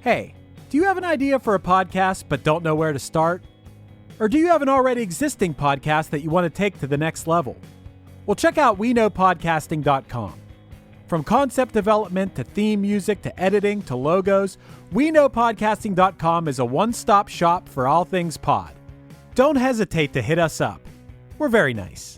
Hey, do you have an idea for a podcast but don't know where to start? Or do you have an already existing podcast that you want to take to the next level? Well, check out WeKnowPodcasting.com. From concept development to theme music to editing to logos, WeKnowPodcasting.com is a one-stop shop for all things pod. Don't hesitate to hit us up. We're very nice.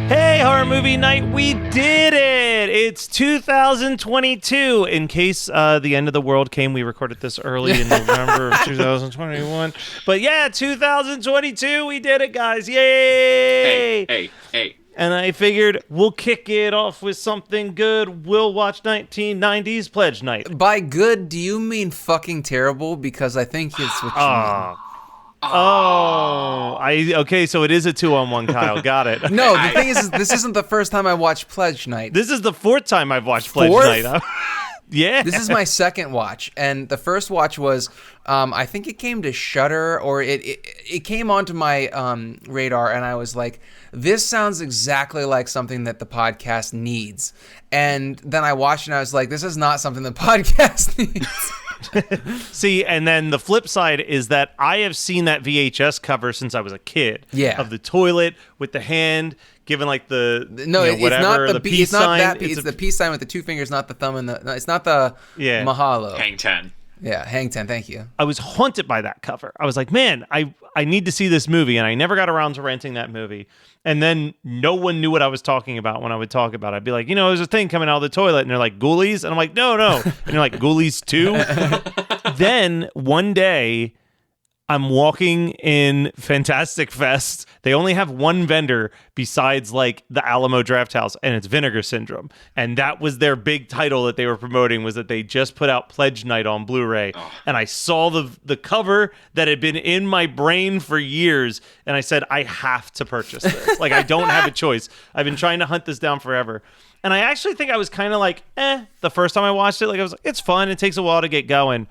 Hey, Horror Movie Night, we did it! It's 2022. In case the end of the world came, we recorded this early in November of 2021. But yeah, 2022, we did it, guys. Yay! Hey. And I figured we'll kick it off with something good. We'll watch 1990s Pledge Night. By good, do you mean fucking terrible? Because I think it's what you mean. Okay, so it is a 2-on-1, Kyle. Got it. No, the thing is, this isn't the first time I watched Pledge Night. This is the 4th time I've watched Pledge Night. Yeah. This is my second watch, and the first watch was, I think it came to Shudder, or it came onto my radar, and I was like, this sounds exactly like something that the podcast needs. And then I watched it, and I was like, this is not something the podcast needs. See, and then the flip side is that I have seen that VHS cover since I was a kid. Yeah. Of the toilet with the hand given like the it's whatever, not the peace it's not sign. that it's the peace sign with the two fingers, not the thumb and the. No, it's not the mahalo. Hang 10. Yeah, hang 10. Thank you. I was haunted by that cover. I was like, man, I need to see this movie, and I never got around to renting that movie. And then no one knew what I was talking about when I would talk about it. I'd be like, there's a thing coming out of the toilet, and they're like, Ghoulies? And I'm like, no. And they're like, Ghoulies 2? Then one day, I'm walking in Fantastic Fest. They only have one vendor besides like the Alamo Draft House, and it's Vinegar Syndrome. And that was their big title that they were promoting, was that they just put out Pledge Night on Blu-ray. Oh. And I saw the cover that had been in my brain for years, and I said, I have to purchase this. Like, I don't have a choice. I've been trying to hunt this down forever. And I actually think I was kind of like, the first time I watched it. Like, I was like, it's fun. It takes a while to get going.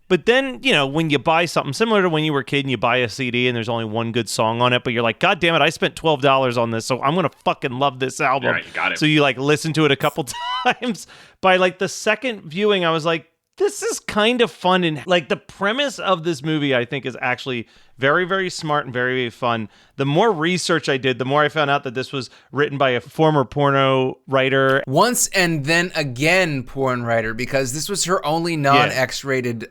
But then, when you buy something similar to when you were a kid and you buy a CD and there's only one good song on it, but you're like, God damn it, I spent $12 on this, so I'm going to fucking love this album. Right, you got it. So you like listen to it a couple times. By like the second viewing, I was like, this is kind of fun. And like the premise of this movie, I think, is actually very, very smart and very, very fun. The more research I did, the more I found out that this was written by a former porno writer. Once and then again porn writer, because this was her only non-X-rated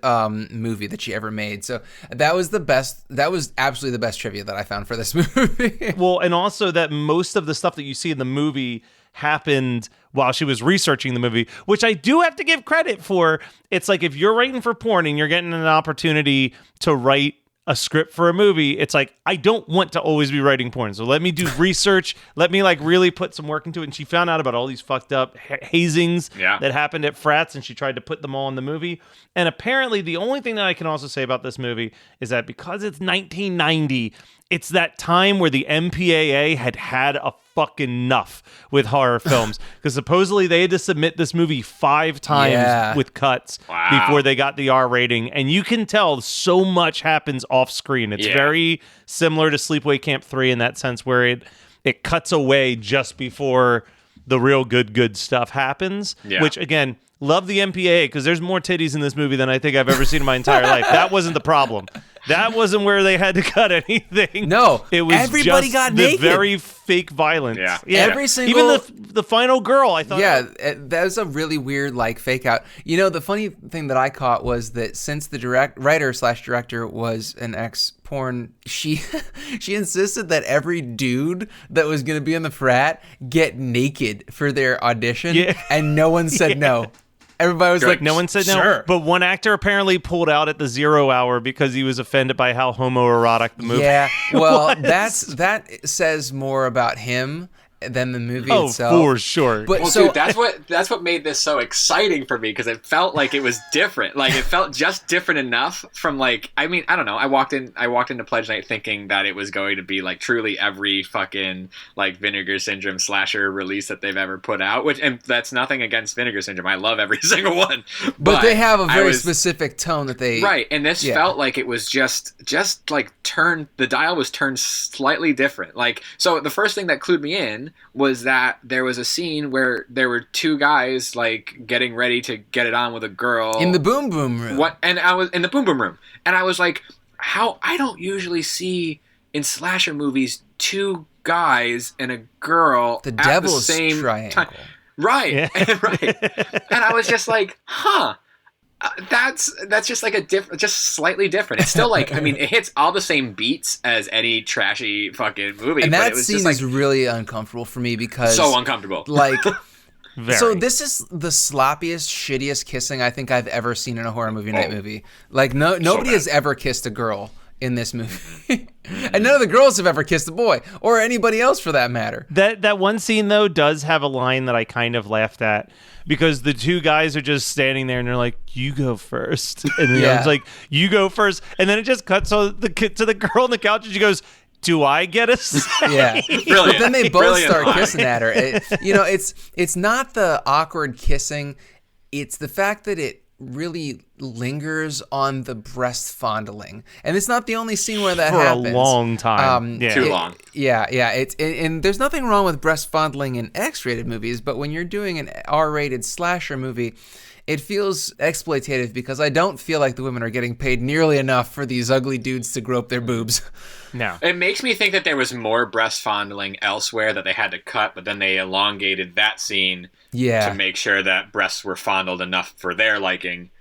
movie that she ever made. So that was the best. That was absolutely the best trivia that I found for this movie. Well, and also that most of the stuff that you see in the movie happened while she was researching the movie, which I do have to give credit for. It's like if you're writing for porn and you're getting an opportunity to write a script for a movie, it's like, I don't want to always be writing porn. So let me do research. Let me like really put some work into it. And she found out about all these fucked up hazings that happened at frats, and she tried to put them all in the movie. And apparently the only thing that I can also say about this movie is that because it's 1990, it's that time where the MPAA had a fucking enough with horror films, because supposedly they had to submit this movie 5 times with cuts before they got the R rating, and you can tell so much happens off screen. It's very similar to Sleepaway Camp 3 in that sense, where it cuts away just before the real good stuff happens, which again, love the MPAA, because there's more titties in this movie than I think I've ever seen in my entire life. That wasn't the problem. That wasn't where they had to cut anything. No, it was everybody just got the naked. very fake violence. Yeah. Every single, even the final girl, I thought. Yeah, that was a really weird like fake out. The funny thing that I caught was that since the writer/director was an ex-porn, she insisted that every dude that was going to be in the frat get naked for their audition, and no one said no. Everybody was like, no one said no. Sure. But one actor apparently pulled out at the 0 hour because he was offended by how homoerotic the movie. Yeah, well, was. that says more about him than the movie Oh, itself. for sure. But Well, so dude, that's what made this so exciting for me, because it felt like it was different. Like, it felt just different enough from, like, I mean, I don't know. I walked into Pledge Night thinking that it was going to be like truly every fucking like Vinegar Syndrome slasher release that they've ever put out. And that's nothing against Vinegar Syndrome. I love every single one. but they have a very specific tone that they right. And this felt like it was just like the dial was turned slightly different. Like, so the first thing that clued me in was that there was a scene where there were two guys like getting ready to get it on with a girl in the boom boom room. And I was in the boom boom room, and I was like, how I don't usually see in slasher movies two guys and a girl The at devil's the same triangle. time. Right. Yeah. Right. And I was just like, huh. That's just like just slightly different. It's still like, I mean, it hits all the same beats as any trashy fucking movie. And but that it was scene just like is really uncomfortable for me because so uncomfortable. like Very. So this is the sloppiest, shittiest kissing I think I've ever seen in a horror movie night movie. Like nobody has ever kissed a girl in this movie. And none of the girls have ever kissed a boy, or anybody else for that matter. That one scene though does have a line that I kind of laughed at, because the two guys are just standing there and they're like, "You go first," and the other's like, "You go first," and then it just cuts to the girl on the couch and she goes, "Do I get a say?" Yeah, Brilliant. but then they both Brilliant start line. kissing at her. It's not the awkward kissing; it's the fact that it really lingers on the breast fondling, and it's not the only scene where that For happens. a long time. Too long. Yeah. And there's nothing wrong with breast fondling in X-rated movies, but when you're doing an R-rated slasher movie, it feels exploitative because I don't feel like the women are getting paid nearly enough for these ugly dudes to grope their boobs. No. It makes me think that there was more breast fondling elsewhere that they had to cut, but then they elongated that scene to make sure that breasts were fondled enough for their liking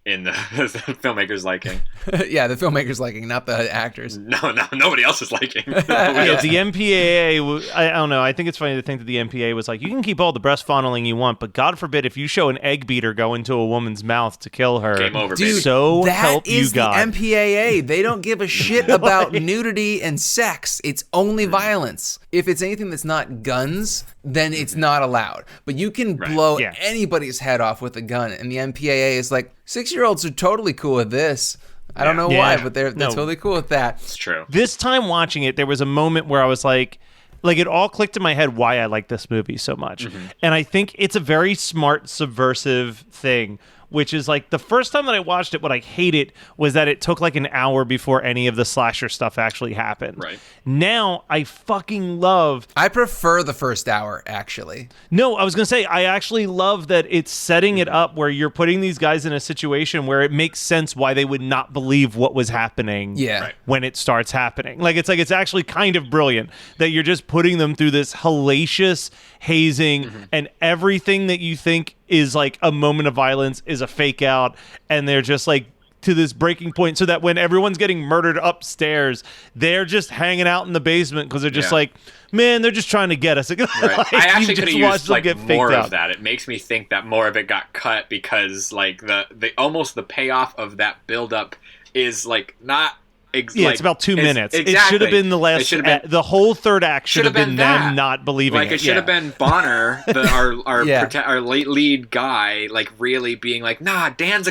in the filmmaker's liking. Yeah, the filmmaker's liking, not the actors. No, nobody else is liking. Yeah, the MPAA, I don't know. I think it's funny to think that the MPAA was like, you can keep all the breast fondling you want, but God forbid if you show an egg beater go into a woman's mouth to kill her. Game over, Dude, baby. So that help you is God. the MPAA. They don't give a shit about nudity and sex. It's only violence. If it's anything that's not guns, then it's not allowed. But you can blow anybody's head off with a gun, and the MPAA is like, 6-year-olds are totally cool with this. I don't know why, but they're totally cool with that. It's true. This time watching it, there was a moment where I was like it all clicked in my head why I like this movie so much. Mm-hmm. And I think it's a very smart, subversive thing, which is like the first time that I watched it, what I hated was that it took like an hour before any of the slasher stuff actually happened. Right. Now I fucking love. I prefer the first hour, actually. No, I was going to say, I actually love that it's setting it up where you're putting these guys in a situation where it makes sense why they would not believe what was happening when it starts happening. Like it's actually kind of brilliant that you're just putting them through this hellacious hazing and everything that you think is like a moment of violence is a fake out, and they're just like to this breaking point so that when everyone's getting murdered upstairs, they're just hanging out in the basement because they're just like, man, they're just trying to get us. Like, I actually could have used like more out. of that. It makes me think that more of it got cut because like the almost the payoff of that buildup is like not. It's about 2 minutes. Exactly. It should have been the last. The whole third act should have been them not believing like it should have been Bonner, our late lead guy, like really being like, nah, Dan's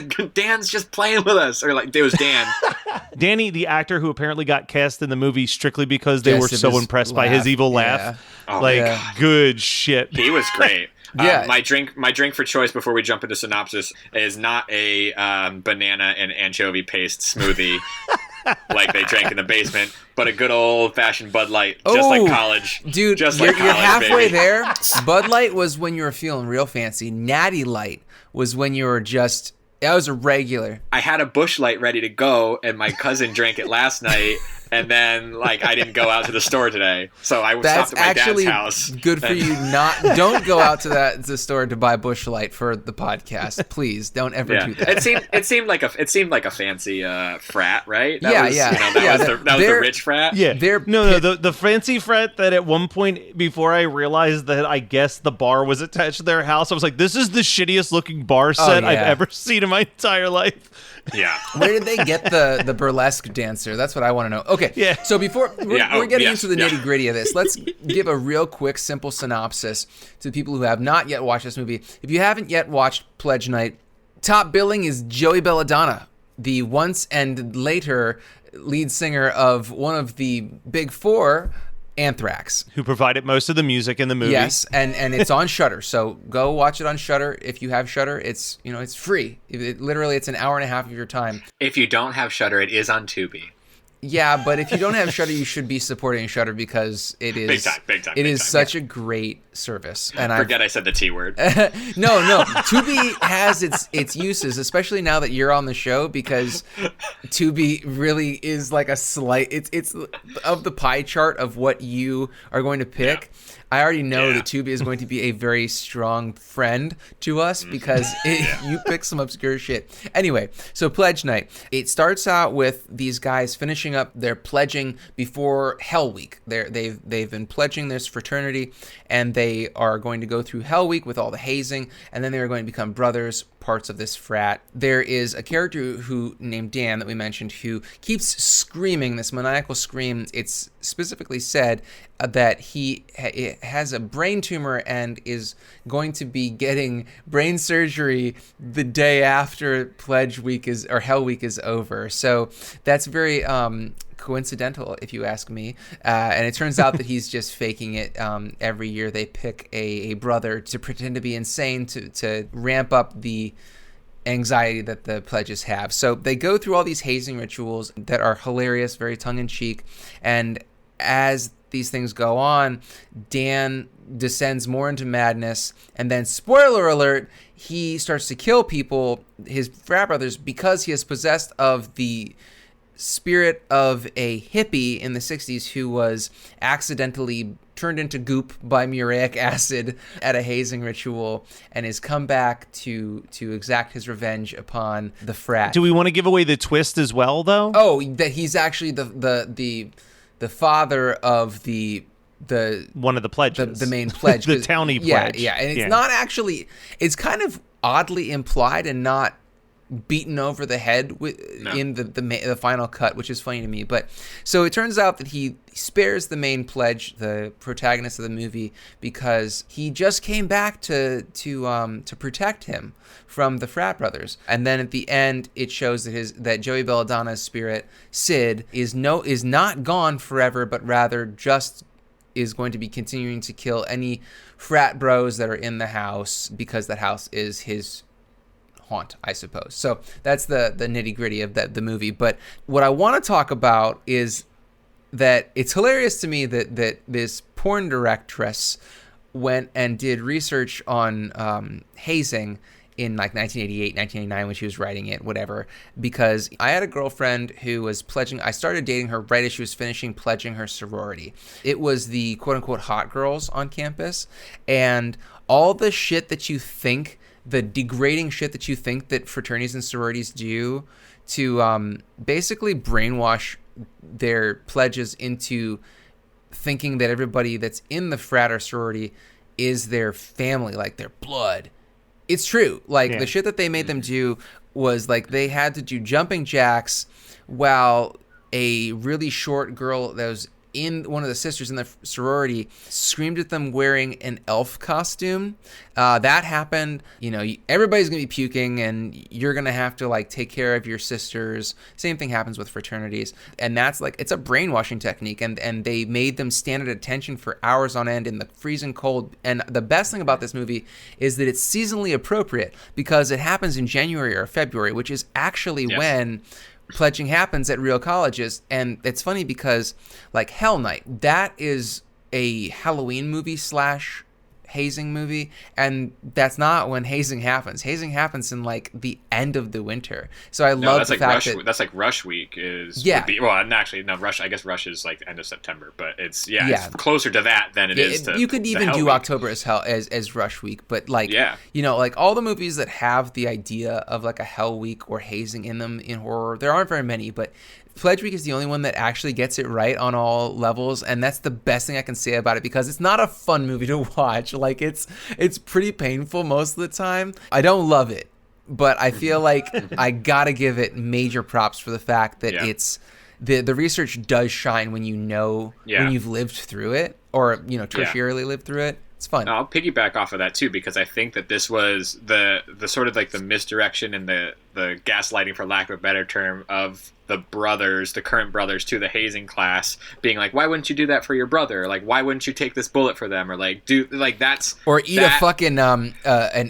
just playing with us, or like it was Dan. Danny, the actor who apparently got cast in the movie strictly because they were so impressed by his evil laugh. Good shit. He was great. Yeah. My drink for choice before we jump into synopsis is not a banana and anchovy paste smoothie like they drank in the basement, but a good old fashioned Bud Light, just like college. Dude, just you're like college, halfway baby. there. Bud Light was when you were feeling real fancy. Natty Light was when you were just... That was a regular. I had a Bush Light ready to go, and my cousin drank it last night, And then, like, I didn't go out to the store today, so I That's stopped at my actually dad's house. good for you. Don't go out to the store to buy Busch Light for the podcast. Please don't ever do that. It seemed like a fancy frat, right? Yeah. That was the rich frat. Yeah, the fancy frat that at one point before I realized that I guess the bar was attached to their house, I was like, this is the shittiest looking bar set I've ever seen in my entire life. Yeah. Where did they get the burlesque dancer? That's what I want to know. Okay. Yeah. So before we're getting into the nitty gritty of this, let's give a real quick, simple synopsis to people who have not yet watched this movie. If you haven't yet watched Pledge Night, top billing is Joey Belladonna, the once and later lead singer of one of the big four, Anthrax, who provided most of the music in the movie. Yes, and it's on Shudder, so go watch it on Shudder. If you have Shudder, it's free. Literally, it's an hour and a half of your time. If you don't have Shudder, it is on Tubi. Yeah, but if you don't have Shudder, you should be supporting Shudder because it is big time. It is such a great service. And I said the T word. No. Tubi has its uses, especially now that you're on the show, because Tubi really is like a slight. It's of the pie chart of what you are going to pick. Yeah. I already know that Tubi is going to be a very strong friend to us because you pick some obscure shit. Anyway, so Pledge Night. It starts out with these guys finishing up their pledging before Hell Week. They've been pledging this fraternity, and they are going to go through Hell Week with all the hazing, and then they are going to become brothers, parts of this frat. There is a character named Dan that we mentioned who keeps screaming this maniacal scream. It's specifically said that he has a brain tumor and is going to be getting brain surgery the day after Pledge Week or Hell Week is over. So that's very coincidental, if you ask me. And it turns out that he's just faking it. Every year they pick a brother to pretend to be insane to ramp up the anxiety that the pledges have. So they go through all these hazing rituals that are hilarious, very tongue-in-cheek. And as these things go on, Dan descends more into madness, and then, spoiler alert, he starts to kill people, his frat brothers, because he is possessed of the spirit of a hippie in the 60s who was accidentally turned into goop by muriatic acid at a hazing ritual and has come back to exact his revenge upon the frat. Do we want to give away the twist as well, though? Oh, that he's actually the father of the one of the pledges, the main pledge, the townie pledge. Yeah, and it's not actually. It's kind of oddly implied and not beaten over the head in the final cut, which is funny to me. But so it turns out that he spares the main pledge, the protagonist of the movie, because he just came back to protect him from the frat brothers. And then at the end, it shows that Joey Belladonna's spirit, Sid, is not gone forever, but rather just is going to be continuing to kill any frat bros that are in the house, because that house is his haunt, I suppose. So that's the nitty gritty of the movie. But what I want to talk about is that it's hilarious to me that this porn directress went and did research on hazing in like 1988, 1989 when she was writing it, whatever, because I had a girlfriend who was pledging. I started dating her right as she was finishing pledging her sorority. It was the quote-unquote hot girls on campus, and all the shit that you think, the degrading shit that you think that fraternities and sororities do to basically brainwash their pledges into thinking that everybody that's in the frat or sorority is their family, like their blood. It's true. Like, the shit that they made them do was, like, they had to do jumping jacks while a really short girl that was in one of the sisters in the sorority screamed at them wearing an elf costume. That happened. You know, everybody's going to be puking, and you're going to have to, like, take care of your sisters. Same thing happens with fraternities. And that's, like, it's a brainwashing technique, and they made them stand at attention for hours on end in the freezing cold. And the best thing about this movie is that it's seasonally appropriate, because it happens in January or February, which is actually when pledging happens at real colleges. And it's funny because, like, Hell Night, that is a Halloween movie / hazing movie, and that's not when hazing happens. Hazing happens in like the end of the winter. So I love the fact that that's like Rush Week is Rush. I guess Rush is like the end of September, but it's closer to that than it is to. You could even do October as Rush Week, but like like all the movies that have the idea of like a Hell Week or hazing in them in horror, there aren't very many, but Pledge Week is the only one that actually gets it right on all levels, and that's the best thing I can say about it, because it's not a fun movie to watch. Like it's pretty painful most of the time. I don't love it, but I feel like I gotta give it major props for the fact that it's the research does shine when when you've lived through it, or tertiarily lived through it. It's fun. I'll piggyback off of that too, because I think that this was the sort of like the misdirection and the gaslighting, for lack of a better term, of the current brothers to the hazing class, being like, why wouldn't you do that for your brother? Like, why wouldn't you take this bullet for them? Or like eat a fucking an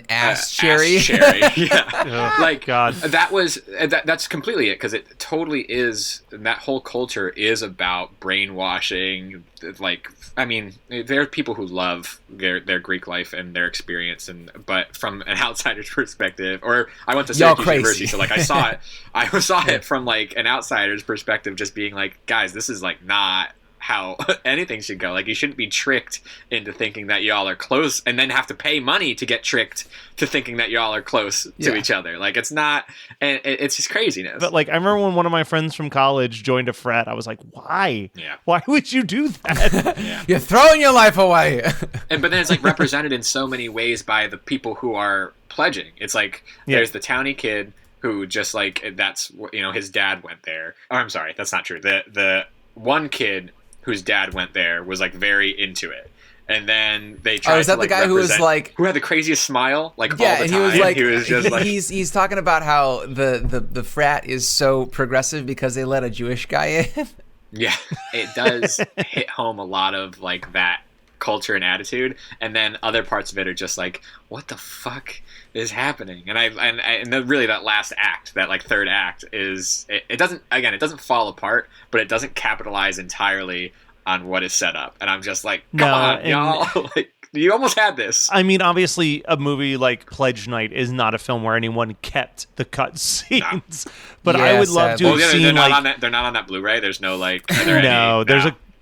ass cherry. Ass cherry. Yeah. Oh, like God. That's completely it, because it totally is. That whole culture is about brainwashing. Like, I mean, there are people who love their Greek life and their experience, but from an outsider's perspective, or I went to Syracuse University, so like I saw it from like an outsider's perspective, just being like, guys, this is like not how anything should go. Like, you shouldn't be tricked into thinking that y'all are close and then have to pay money to get tricked to thinking that y'all are close to each other. Like, it's not, and it's just craziness. But like, I remember when one of my friends from college joined a frat, I was like, why? Yeah. Why would you do that? You're throwing your life away. But then it's like represented in so many ways by the people who are pledging. It's like, there's the townie kid who just like, that's, his dad went there. Oh, I'm sorry, that's not true. The one kid whose dad went there was like very into it, and then they tried. Oh, is that to, like, the guy who was like, who had the craziest smile, like all the time? He was like, he was just like, he's talking about how the frat is so progressive because they let a Jewish guy in. Yeah, it does hit home a lot of like that culture and attitude, and then other parts of it are just like, what the fuck is happening? And really that last act, that like third act, is it doesn't fall apart, but it doesn't capitalize entirely on what is set up, and I'm just like, come on, y'all. Like, you almost had this. I mean, obviously a movie like Pledge Night is not a film where anyone kept the cut scenes, but I would love to have seen, they're not on that Blu-ray. There's no like,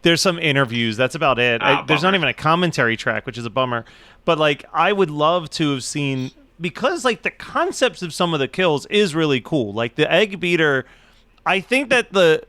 there's some interviews. That's about it. There's not even a commentary track, which is a bummer. But like, I would love to have seen, because like the concepts of some of the kills is really cool. Like the egg beater, I think that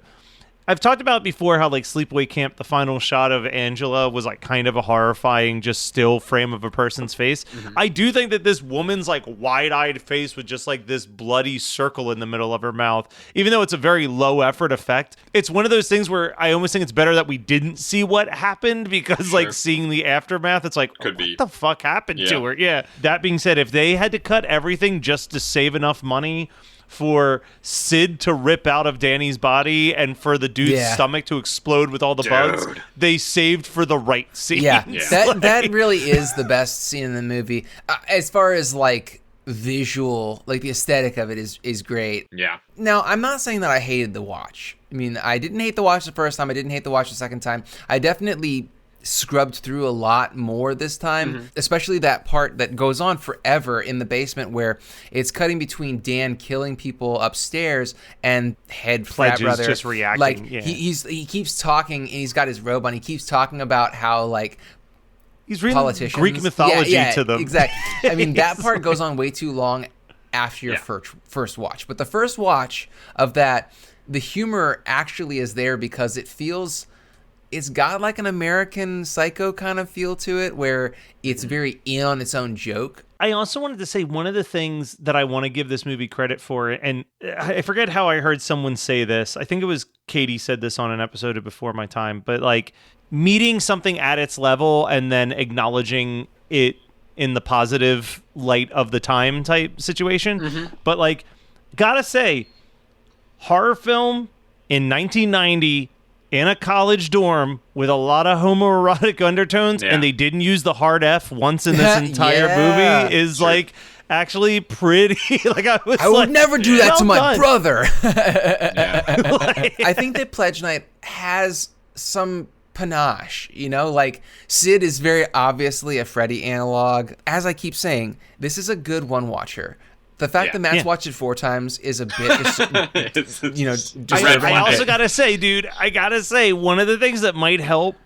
I've talked about before how like Sleepaway Camp, the final shot of Angela was like kind of a horrifying, just still frame of a person's face. Mm-hmm. I do think that this woman's like wide-eyed face with just like this bloody circle in the middle of her mouth, even though it's a very low effort effect, it's one of those things where I almost think it's better that we didn't see what happened, because like seeing the aftermath, it's like, what the fuck happened to her? Yeah. That being said, if they had to cut everything just to save enough money for Sid to rip out of Danny's body and for the dude's stomach to explode with all the bugs, they saved for the right scene. Yeah. That really is the best scene in the movie. As far as like visual, like the aesthetic of it is great. Yeah. Now, I'm not saying that I hated the watch. I mean, I didn't hate the watch the first time. I didn't hate the watch the second time. I definitely scrubbed through a lot more this time, especially that part that goes on forever in the basement where it's cutting between Dan killing people upstairs and head frat brother just reacting. Like he keeps talking, and he's got his robe on. He keeps talking about how like he's reading Greek mythology to them. Exactly. I mean, that part goes on way too long after your first watch. But the first watch of that, the humor actually is there because it's got like an American Psycho kind of feel to it, where it's very in on its own joke. I also wanted to say one of the things that I want to give this movie credit for, and I forget how I heard someone say this. I think it was Katie said this on an episode of Before My Time, but like meeting something at its level and then acknowledging it in the positive light of the time type situation. But like, gotta say, horror film in 1990 in a college dorm with a lot of homoerotic undertones, and they didn't use the hard F once in this entire movie is like actually pretty. Like I would never do that to my brother. Like, I think that Pledge Night has some panache, you know? Like, Sid is very obviously a Freddy analog. As I keep saying, this is a good one-watcher. The fact that Matt's watched it 4 times is a bit, disturbing. I also gotta say, dude, one of the things that might help,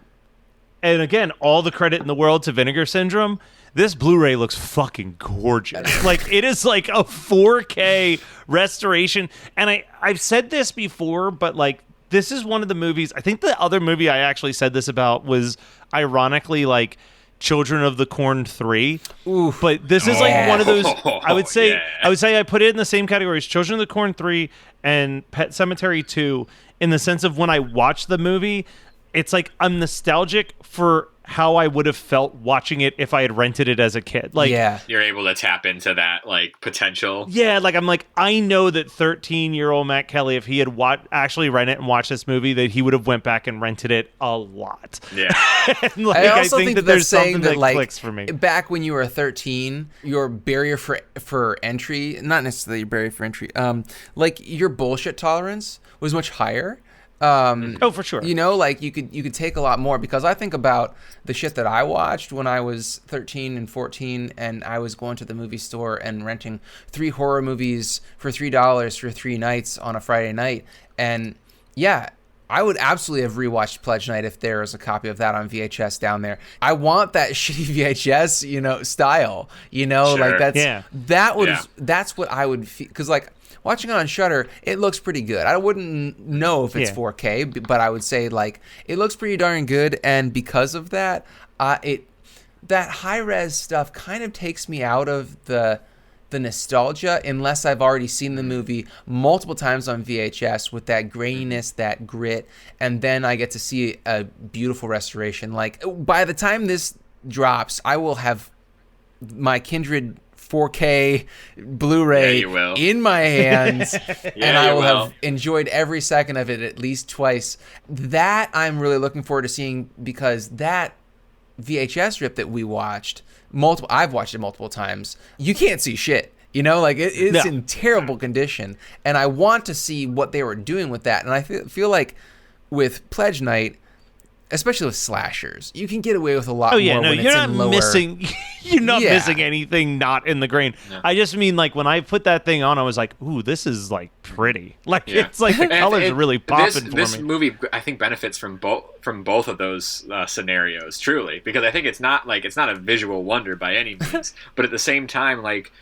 and again, all the credit in the world to Vinegar Syndrome, this Blu-ray looks fucking gorgeous. Like, it is like a 4K restoration. And I've said this before, but like, this is one of the movies, I think the other movie I actually said this about was ironically like Children of the Corn 3. Oof. But this is like one of those, I would say I put it in the same category as Children of the Corn 3 and Pet Sematary 2, in the sense of when I watch the movie, it's like I'm nostalgic for how I would have felt watching it if I had rented it as a kid. Like, you're able to tap into that like potential. Yeah, like I'm like, I know that 13-year-old Matt Kelly, if he had actually rented it and watched this movie, that he would have went back and rented it a lot. Yeah. And, like, I also think that there's saying something that like clicks for me. Back when you were 13, your barrier for entry, not necessarily your barrier for entry, like your bullshit tolerance was much higher. For sure. You know, like you could take a lot more, because I think about the shit that I watched when I was 13 and 14, and I was going to the movie store and renting 3 horror movies for $3 for 3 nights on a Friday night. And yeah, I would absolutely have rewatched Pledge Night if there was a copy of that on VHS down there. I want that shitty VHS, style, like that's what I would feel, because like, watching it on Shudder, it looks pretty good. I wouldn't know if it's 4K, but I would say like it looks pretty darn good, and because of that, that high res stuff kind of takes me out of the nostalgia, unless I've already seen the movie multiple times on VHS with that graininess, that grit, and then I get to see a beautiful restoration. Like, by the time this drops, I will have my Kindred 4K Blu-ray in my hands, and I will have enjoyed every second of it at least twice. That I'm really looking forward to seeing, because that VHS rip that we watched, I've watched it multiple times. You can't see shit. Like it's in terrible condition, and I want to see what they were doing with that. And I feel like with Pledge Night, especially with slashers, you can get away with a lot more. You're not missing. You're not Yeah. missing anything not in the grain. No. I just mean, like, when I put that thing on, I was like, "Ooh, this is like pretty." Like, it's like the colors are really popping for this me. movie, I think, benefits from both of those scenarios, truly, because I think it's not a visual wonder by any means, but at the same time, like,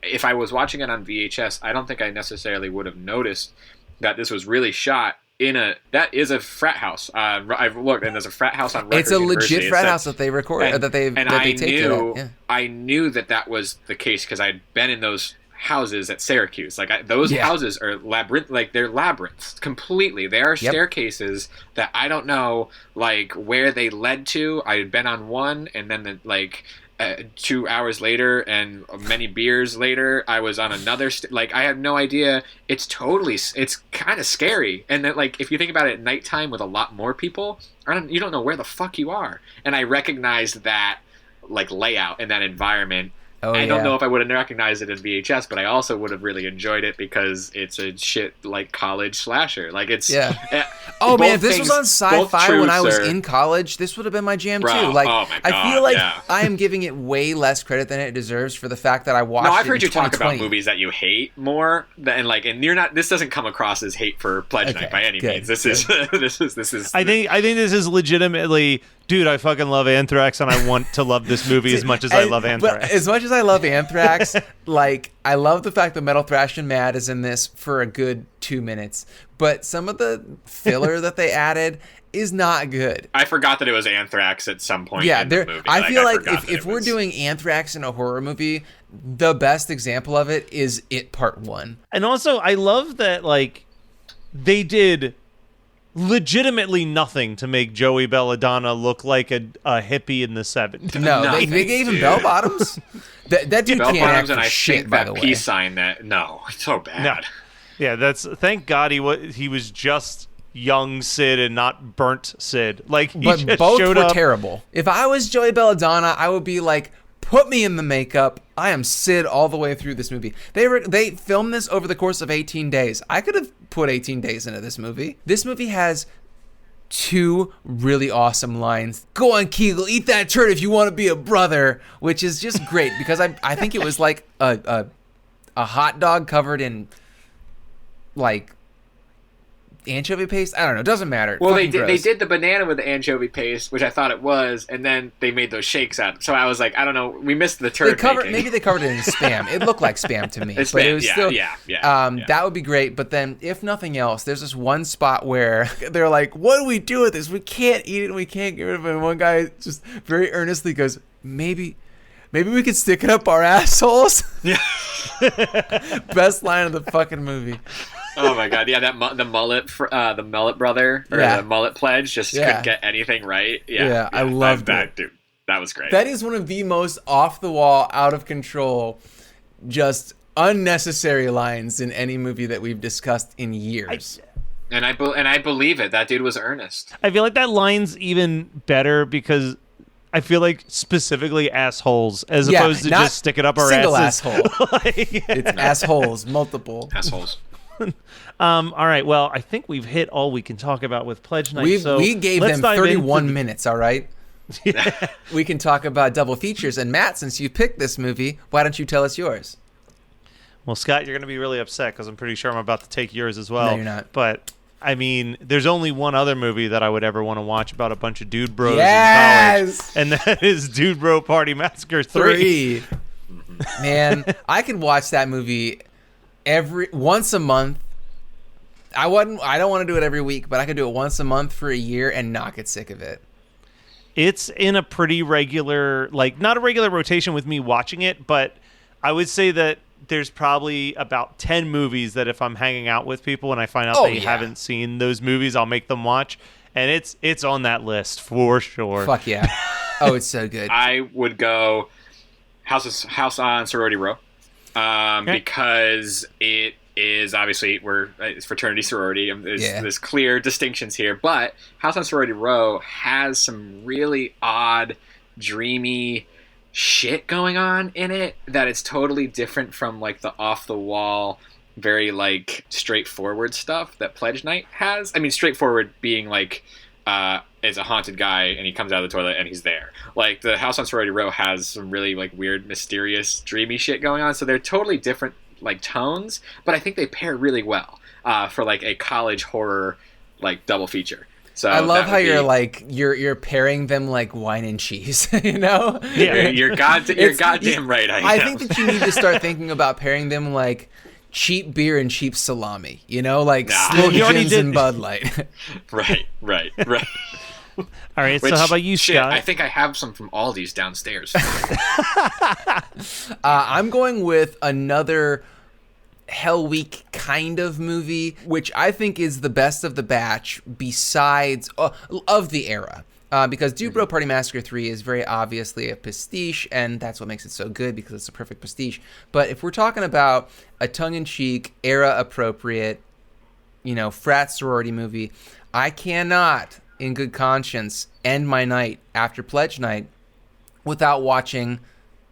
if I was watching it on VHS, I don't think I necessarily would have noticed that this was really shot that is a frat house. I've looked, and there's a frat house on Rutgers It's a University. legit frat house that they record, that they take it at. Yeah. I knew that was the case because I'd been in those houses at Syracuse. Like, those houses are they're labyrinths completely. They are staircases that I don't know like where they led to. I had been on one, and then 2 hours later and many beers later, I was on another. I have no idea. It's kind of scary. And then, like, if you think about it at nighttime with a lot more people, you don't know where the fuck you are. And I recognized that, like, layout and that environment. I don't know if I would have recognized it in VHS, but I also would have really enjoyed it because it's a shit like college slasher. Like, it's oh man, if this was on Sci-Fi when I was in college, this would have been my jam too. Like, oh my God, I feel like I am giving it way less credit than it deserves for the fact that I watched. No, I've it heard in you talk 2020. about movies that you hate more than and you're not. This doesn't come across as hate for Pledge Night by any means. This is. I think this is legitimately. Dude, I fucking love Anthrax, and I want to love this movie as much as I love Anthrax. But as much as I love Anthrax, like, I love the fact that Metal Thrash and Mad is in this for a good 2 minutes. But some of the filler that they added is not good. I forgot that it was Anthrax at some point in the movie. I feel like if we're doing Anthrax in a horror movie, the best example of it is It Part 1. And also, I love that, like, they did legitimately nothing to make Joey Belladonna look like a hippie in the 70s. No, they gave him bell bottoms. That dude can't act for shit, by the way. Peace sign it's so bad. No. Yeah, thank God he was just young Sid and not burnt Sid. Like, he but just both showed were up. terrible. If I was Joey Belladonna, I would be like, put me in the makeup. I am Sid all the way through this movie. They filmed this over the course of 18 days. I could have put 18 days into this movie. This movie has two really awesome lines. Go on, Kegel, eat that turd if you want to be a brother, which is just great because I think it was like a hot dog covered in like anchovy paste. I don't know. It doesn't matter. Well, Fucking they gross. did the banana with the anchovy paste, which I thought it was, and then they made those shakes out. So I was like, I don't know. We missed the turd making. Maybe they covered it in Spam. It looked like Spam to me. It's but Spam, it was still, yeah. That would be great. But then, if nothing else, there's this one spot where they're like, what do we do with this? We can't eat it and we can't get rid of it. And one guy just very earnestly goes, maybe we could stick it up our assholes. Yeah. Best line of the fucking movie. Oh my god, yeah, the mullet brother or the mullet pledge just couldn't get anything right. Yeah, I loved that, dude. That was great. That is one of the most off the wall, out of control, just unnecessary lines in any movie that we've discussed in years. And I believe it. That dude was earnest. I feel like that line's even better because I feel like specifically assholes as opposed to just stick it up our single asses. Asshole. It's assholes, multiple. Assholes. All right. Well, I think we've hit all we can talk about with Pledge Night. We gave them 31 minutes, all right? Yeah. We can talk about double features. And Matt, since you picked this movie, why don't you tell us yours? Well, Scott, you're going to be really upset because I'm pretty sure I'm about to take yours as well. No, you're not. But, I mean, there's only one other movie that I would ever want to watch about a bunch of dude bros in college. And that is Dude Bro Party Massacre 3. Man, I could watch that movie once a month. I don't want to do it every week, but I could do it once a month for a year and not get sick of it. It's in a pretty regular, like, not a regular rotation with me watching it, but I would say that there's probably about 10 movies that if I'm hanging out with people and I find out they haven't seen those movies, I'll make them watch. And it's on that list for sure. Fuck yeah. Oh, it's so good. I would go House on Sorority Row. Because it is obviously it's fraternity sorority. There's clear distinctions here, but House on Sorority Row has some really odd, dreamy shit going on in it that is totally different from like the off the wall, very like straightforward stuff that Pledge Night has. I mean, straightforward being like is a haunted guy and he comes out of the toilet and he's there. Like the House on Sorority Row has some really like weird, mysterious, dreamy shit going on. So they're totally different like tones, but I think they pair really well for like a college horror like double feature. So I love how you're pairing them like wine and cheese, you know? Yeah, you're goddamn right. I think that you need to start thinking about pairing them like cheap beer and cheap salami, you know, like Slow Jims and Bud Light. Right. All right, so how about you, Scott? I think I have some from Aldi's downstairs. I'm going with another Hell Week kind of movie, which I think is the best of the batch besides of the era. Because Dude Bro Party Massacre 3 is very obviously a pastiche, and that's what makes it so good because it's a perfect pastiche. But if we're talking about a tongue-in-cheek, era-appropriate, frat sorority movie, I cannot, in good conscience, end my night after Pledge Night without watching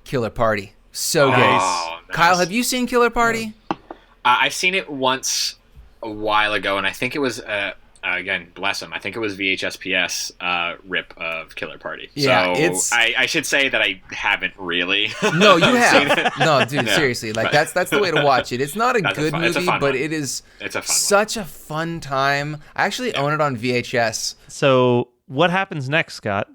Killer Party. So good. Nice. Kyle, have you seen Killer Party? I've seen it once a while ago, and I think it was, again, bless him, I think it was VHS-PS rip of Killer Party. Yeah, so I should say that I haven't really. No, you have. No, dude, seriously. Like, that's the way to watch it. It's not a good movie, but it is such a fun time. I actually own it on VHS. So what happens next, Scott?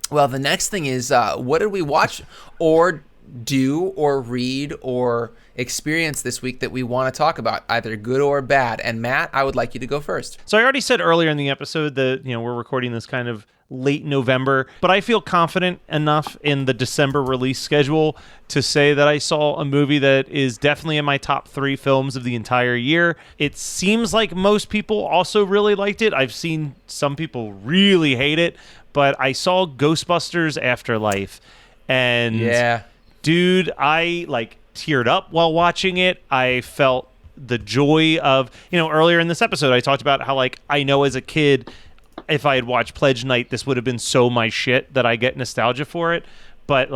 Well, the next thing is, what did we watch or do or read or experience this week that we want to talk about, either good or bad? And Matt, I would like you to go first. So I already said earlier in the episode that, we're recording this kind of late November, but I feel confident enough in the December release schedule to say that I saw a movie that is definitely in my top 3 films of the entire year. It seems like most people also really liked it. I've seen some people really hate it, but I saw Ghostbusters Afterlife, and dude, I teared up while watching it. I felt the joy of, earlier in this episode, I talked about how I know as a kid, if I had watched Pledge Night, this would have been so my shit that I get nostalgia for it. But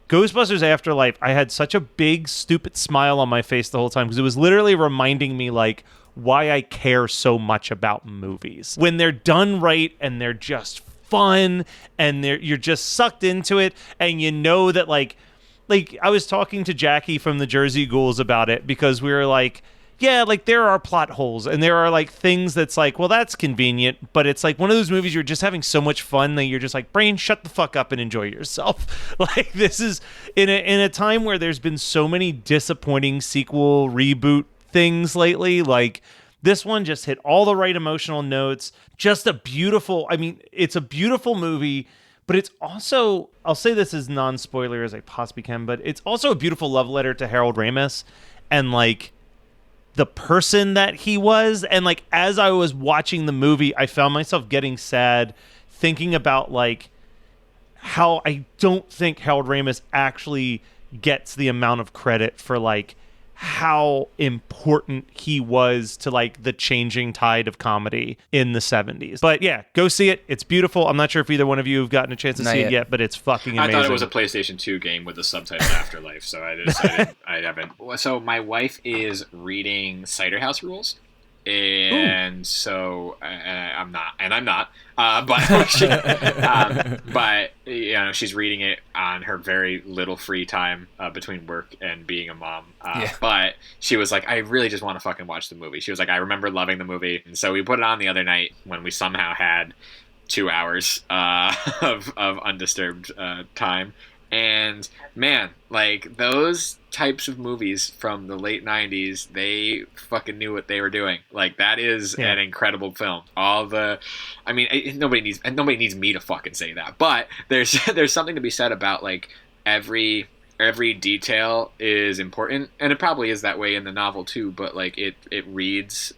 Ghostbusters Afterlife, I had such a big, stupid smile on my face the whole time because it was literally reminding me why I care so much about movies. When they're done right and they're just fun and you're just sucked into it, and you know that like I was talking to Jackie from the Jersey Ghouls about it, because we were like, yeah, like there are plot holes and there are like things that's like, well, that's convenient, but it's like one of those movies you're just having so much fun that you're just like, brain, shut the fuck up and enjoy yourself. Like, this is in a time where there's been so many disappointing sequel reboot things lately. Like, this one just hit all the right emotional notes. Just it's a beautiful movie, but it's also, I'll say this as non-spoiler as I possibly can, but it's also a beautiful love letter to Harold Ramis and like the person that he was. And like, as I was watching the movie, I found myself getting sad thinking about like how I don't think Harold Ramis actually gets the amount of credit for like how important he was to like the changing tide of comedy in the 70s. But yeah, go see it. It's beautiful. I'm not sure if either one of you have gotten a chance to see it yet, but it's fucking amazing. I thought it was a PlayStation 2 game with the subtitle Afterlife, so I decided I haven't. So my wife is reading Cider House Rules. And Ooh. So I'm not. But you know, she's reading it on her very little free time between work and being a mom. But she was like, I really just want to fucking watch the movie. She was like, I remember loving the movie, and so we put it on the other night when we somehow had 2 hours of undisturbed time. And man, like those types of movies from the late 90s, they fucking knew what they were doing. Like, that is an incredible film. Nobody needs me to fucking say that, but there's something to be said about like every detail is important, and it probably is that way in the novel too, but like it reads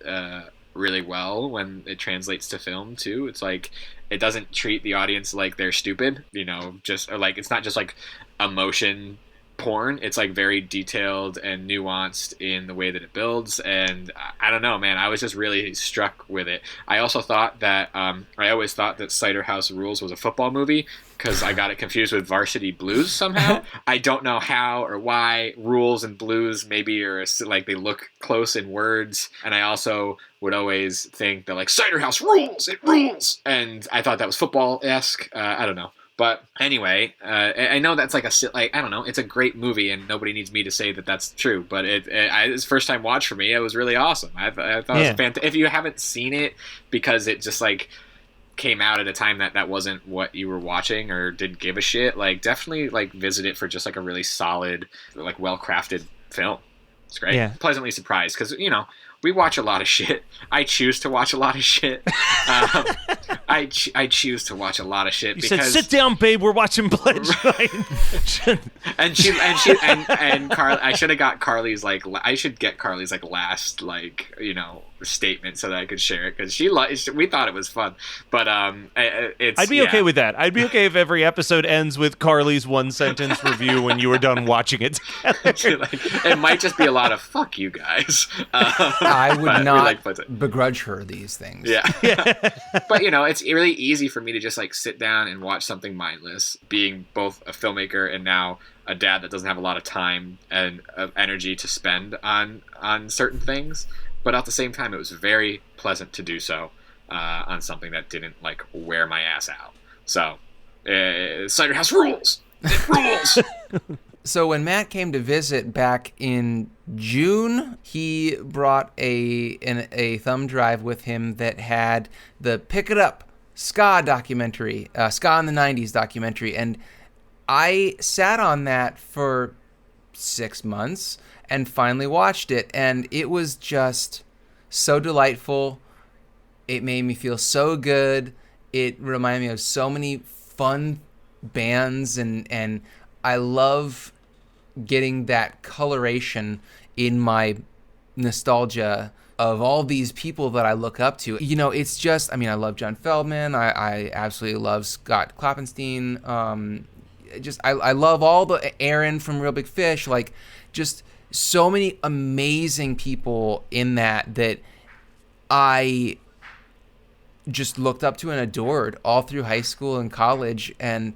really well when it translates to film too. It's like, it doesn't treat the audience like they're stupid, or like, it's not just like emotion porn. It's like very detailed and nuanced in the way that it builds. And I don't know, man, I was just really struck with it. I also thought that, I always thought that Cider House Rules was a football movie, because I got it confused with Varsity Blues somehow. I don't know how or why. Rules and blues maybe are like, they look close in words. And I also would always think that like, Cider House rules, it rules. And I thought that was football-esque. I don't know. But anyway, I know that's like I don't know, it's a great movie, and nobody needs me to say that that's true. But it's first time watch for me. It was really awesome. I thought it was fantastic. If you haven't seen it because it just like came out at a time that wasn't what you were watching or didn't give a shit, like definitely like visit it for just like a really solid, like well-crafted film. It's great. Yeah. Pleasantly surprised, because we watch a lot of shit. I choose to watch a lot of shit. I choose to watch a lot of shit because said, "Sit down, babe. We're watching Pledge." and Carly. I should have got Carly's like. I should get Carly's like last statement so that I could share it, because we thought it was fun. But I'd be okay with that. I'd be okay if every episode ends with Carly's one sentence review when you were done watching it together. It might just be a lot of fuck you guys. I would not begrudge her these things. Yeah. But it's really easy for me to just like sit down and watch something mindless, being both a filmmaker and now a dad that doesn't have a lot of time and energy to spend on certain things. But at the same time, it was very pleasant to do so on something that didn't like wear my ass out. So, Cider House rules. It rules. So when Matt came to visit back in June, he brought a thumb drive with him that had the Pick It Up ska documentary, ska in the 90s documentary. And I sat on that for 6 months and finally watched it. And it was just so delightful. It made me feel so good. It reminded me of so many fun bands, and I love getting that coloration in my nostalgia of all these people that I look up to. It's just, I love John Feldman. I absolutely love Scott Kloppenstein. I love all the Aaron from Real Big Fish. Like, just so many amazing people in that I just looked up to and adored all through high school and college. And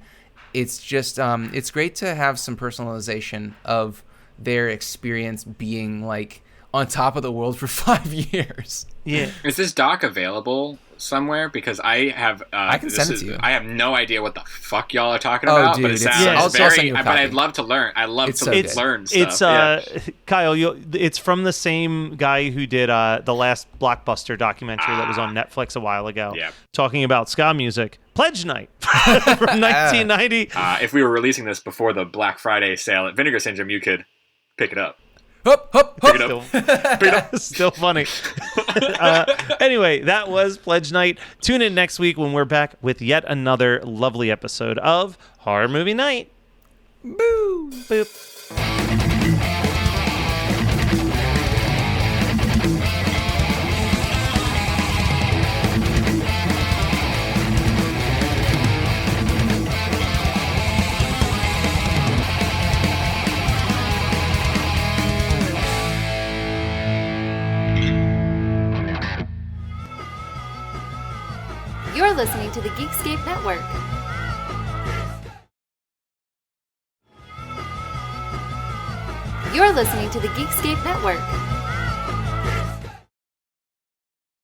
it's just, it's great to have some personalization of their experience being like on top of the world for 5 years. Yeah. Is this doc available somewhere? Because I have I can send it to you. I have no idea what the fuck y'all are talking Oh, about, dude, but it it's- sounds yeah, I'll send you a but copy. I'd love to learn. I love It's to so good. learn stuff. It's yeah. Kyle. It's from the same guy who did the last Blockbuster documentary that was on Netflix a while ago, Yeah. talking about ska music. Pledge Night from 1990. If we were releasing this before the Black Friday sale at Vinegar Syndrome, you could pick it up. Hup, hup, Pick it hup. up. Pick it up. Still funny. Anyway, that was Pledge Night. Tune in next week when we're back with yet another lovely episode of Horror Movie Night. Boo. Boop. You're listening to the Geekscape Network. You're listening to the Geekscape Network.